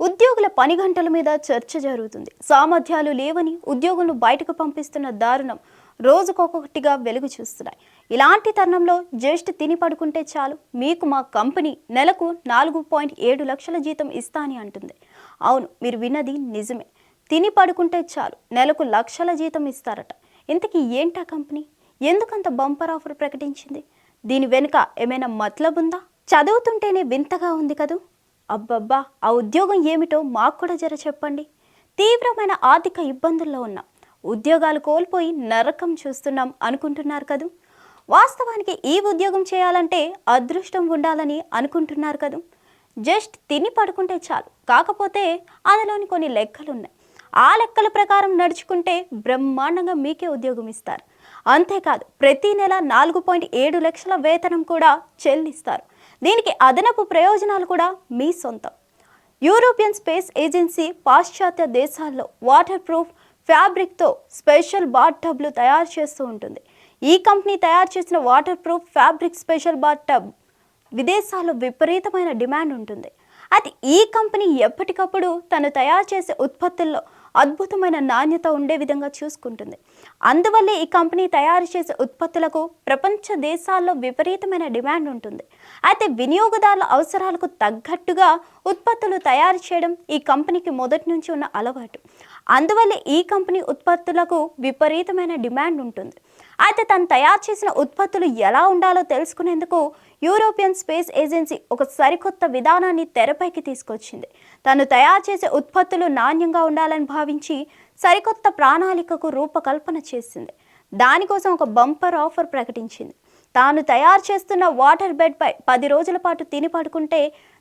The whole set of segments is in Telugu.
ఉద్యోగుల పని గంటల మీద చర్చ జరుగుతుంది. సామర్థ్యాలు లేవని ఉద్యోగులను బయటకు పంపిస్తున్న దారుణం రోజుకొకటిగా వెలుగు చూస్తున్నాయి. ఇలాంటి తరుణంలో జస్ట్ తిని పడుకుంటే చాలు, మీకు మా కంపెనీ నెలకు 4.7 లక్షల జీతం ఇస్తా అని అంటుంది. అవును, మీరు విన్నది నిజమే. తిని పడుకుంటే చాలు నెలకు లక్షల జీతం ఇస్తారట. ఇంతకీ ఏంటా కంపెనీ? ఎందుకంత బంపర్ ఆఫర్ ప్రకటించింది? దీని వెనుక ఏమైనా మతలబ్ ఉందా? చదువుతుంటేనే వింతగా ఉంది కదూ. అబ్బబ్బా, ఆ ఉద్యోగం ఏమిటో మాకు కూడా జర చెప్పండి. తీవ్రమైన ఆర్థిక ఇబ్బందుల్లో ఉన్నాం, ఉద్యోగాలు కోల్పోయి నరకం చూస్తున్నాం అనుకుంటున్నారు కదూ. వాస్తవానికి ఈ ఉద్యోగం చేయాలంటే అదృష్టం ఉండాలని అనుకుంటున్నారు కదూ. జస్ట్ తిని పడుకుంటే చాలు, కాకపోతే అందులోని కొన్ని లెక్కలున్నాయి. ఆ లెక్కల ప్రకారం నడుచుకుంటే బ్రహ్మాండంగా మీకే ఉద్యోగం ఇస్తారు. అంతేకాదు, ప్రతి నెల 4.7 లక్షల వేతనం కూడా చెల్లిస్తారు. దీనికి అదనపు ప్రయోజనాలు కూడా మీ సొంతం. యూరోపియన్ స్పేస్ ఏజెన్సీ పాశ్చాత్య దేశాల్లో వాటర్ ప్రూఫ్ ఫ్యాబ్రిక్తో స్పెషల్ బాత్ టబ్లు తయారు చేస్తూ ఉంటుంది. ఈ కంపెనీ తయారు చేసిన water proof fabric special bath tub విదేశాల్లో విపరీతమైన డిమాండ్ ఉంటుంది. అయితే ఈ కంపెనీ ఎప్పటికప్పుడు తను తయారు చేసే ఉత్పత్తుల్లో అద్భుతమైన నాణ్యత ఉండే విధంగా చూసుకుంటుంది. అందువల్లే ఈ కంపెనీ తయారు చేసే ఉత్పత్తులకు ప్రపంచ దేశాల్లో విపరీతమైన డిమాండ్ ఉంటుంది. అయితే వినియోగదారుల అవసరాలకు తగ్గట్టుగా ఉత్పత్తులు తయారు చేయడం ఈ కంపెనీకి మొదటి నుంచి ఉన్న అలవాటు. అందువల్లే ఈ కంపెనీ ఉత్పత్తులకు విపరీతమైన డిమాండ్ ఉంటుంది. అయితే తను తయారు చేసిన ఉత్పత్తులు ఎలా ఉండాలో తెలుసుకునేందుకు యూరోపియన్ స్పేస్ ఏజెన్సీ ఒక సరికొత్త విధానాన్ని తెరపైకి తీసుకొచ్చింది. తను తయారు చేసే ఉత్పత్తులు నాణ్యంగా ఉండాలని భావించి సరికొత్త ప్రణాళికకు రూపకల్పన చేసింది. దానికోసం ఒక బంపర్ ఆఫర్ ప్రకటించింది. తాను తయారు చేస్తున్న వాటర్ బెడ్పై 10 రోజుల పాటు తిని పడుకుంటే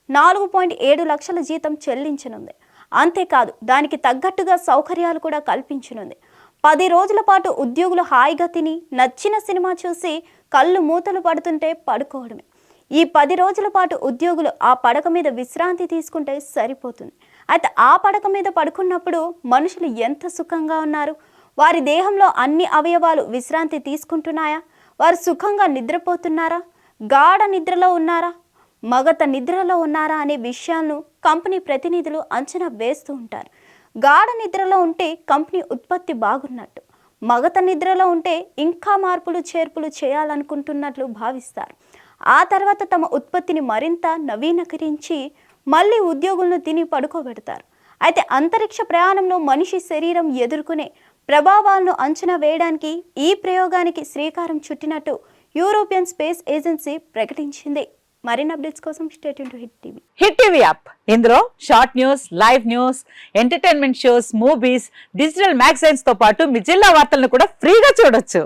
4.7 లక్షల జీతం చెల్లించనుంది. అంతేకాదు, దానికి తగ్గట్టుగా సౌకర్యాలు కూడా కల్పించనుంది. 10 రోజుల పాటు ఉద్యోగులు హాయిగా తిని నచ్చిన సినిమా చూసి కళ్ళు మూతలు పడుతుంటే పడుకోవడమే. ఈ 10 రోజుల పాటు ఉద్యోగులు ఆ పడక మీద విశ్రాంతి తీసుకుంటే సరిపోతుంది. అయితే ఆ పడక మీద పడుకున్నప్పుడు మనుషులు ఎంత సుఖంగా ఉన్నారు? వారి దేహంలో అన్ని అవయవాలు విశ్రాంతి తీసుకుంటున్నాయా? వారు సుఖంగా నిద్రపోతున్నారా? గాఢ నిద్రలో ఉన్నారా? మగత నిద్రలో ఉన్నారా అనే విషయాలను కంపెనీ ప్రతినిధులు అంచనా వేస్తూ ఉంటారు. గాఢ నిద్రలో ఉంటే కంపెనీ ఉత్పత్తి బాగున్నట్టు, మగత నిద్రలో ఉంటే ఇంకా మార్పులు చేర్పులు చేయాలనుకుంటున్నట్లు భావిస్తారు. ఆ తర్వాత తమ ఉత్పత్తిని మరింత నవీకరించి మళ్ళీ ఉద్యోగులను తిని పడుకోబెడతారు. అయితే అంతరిక్ష ప్రయాణంలో మనిషి శరీరం ఎదుర్కొనే ప్రభావాలను అంచనా వేయడానికి ఈ ప్రయోగానికి శ్రీకారం చుట్టినట్టు యూరోపియన్ స్పేస్ ఏజెన్సీ ప్రకటించింది. మరిన్ని అప్డేట్స్ కోసం stay tune to hit TV. Hit TV app, ఇందులో short news, live news, entertainment shows, movies, digital magazines తో పాటు మీ జిల్లా వార్తలను కూడా ఫ్రీగా చూడొచ్చు.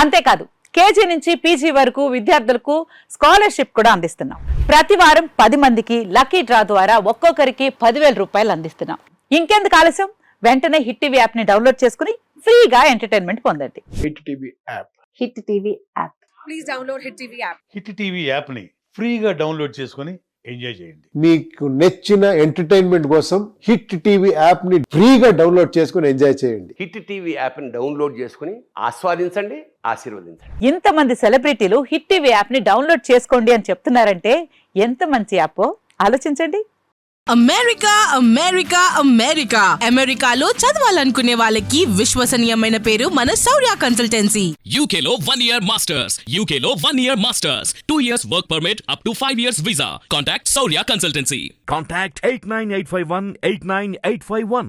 అంతేకాదు, కేజీ నుంచి పీజీ వరకు విద్యార్థులకు స్కాలర్షిప్ కూడా అందిస్తున్నాం. ప్రతి వారం 10 మందికి లక్కీ డ్రా ద్వారా ఒక్కొక్కరికి 10,000 రూపాయలు అందిస్తున్నాం. ఇంకెందుకు ఆలస్యం, వెంటనే హిట్ టీవీ యాప్ ని డౌన్లోడ్ చేసుకుని ఫ్రీగా ఎంటర్టైన్మెంట్ పొందండి. Hit TV app. Hit TV app. Please download hit TV app. Hit TV యాప్ని ఫ్రీగా డౌన్లోడ్ చేసుకొని ఎంజాయ్ చేయండి. మీకు నచ్చిన ఎంటర్టైన్మెంట్ కోసం హిట్ టీవీ యాప్ ని ఫ్రీగా డౌన్లోడ్ చేసుకొని ఎంజాయ్ చేయండి. హిట్ టీవీ యాప్ని డౌన్లోడ్ చేసుకుని ఆస్వాదించండి, ఆశీర్వదించండి. ఇంతమంది సెలబ్రిటీలు హిట్ టీవీ యాప్ ని డౌన్లోడ్ చేసుకోండి అని చెప్తున్నారంటే ఎంత మంచి యాప్ ఆలోచించండి. అమెరికా అమెరికా అమెరికా అమెరికాలో చదవాలనుకునే వాళ్ళకి విశ్వసనీయమైన పేరు మన శౌర్య కన్సల్టెన్సీ. UK లో 1 year masters. UK లో 1 year masters. 2 years work permit up to 5 years visa. Contact Saurya Consultancy. Contact 89851 89851.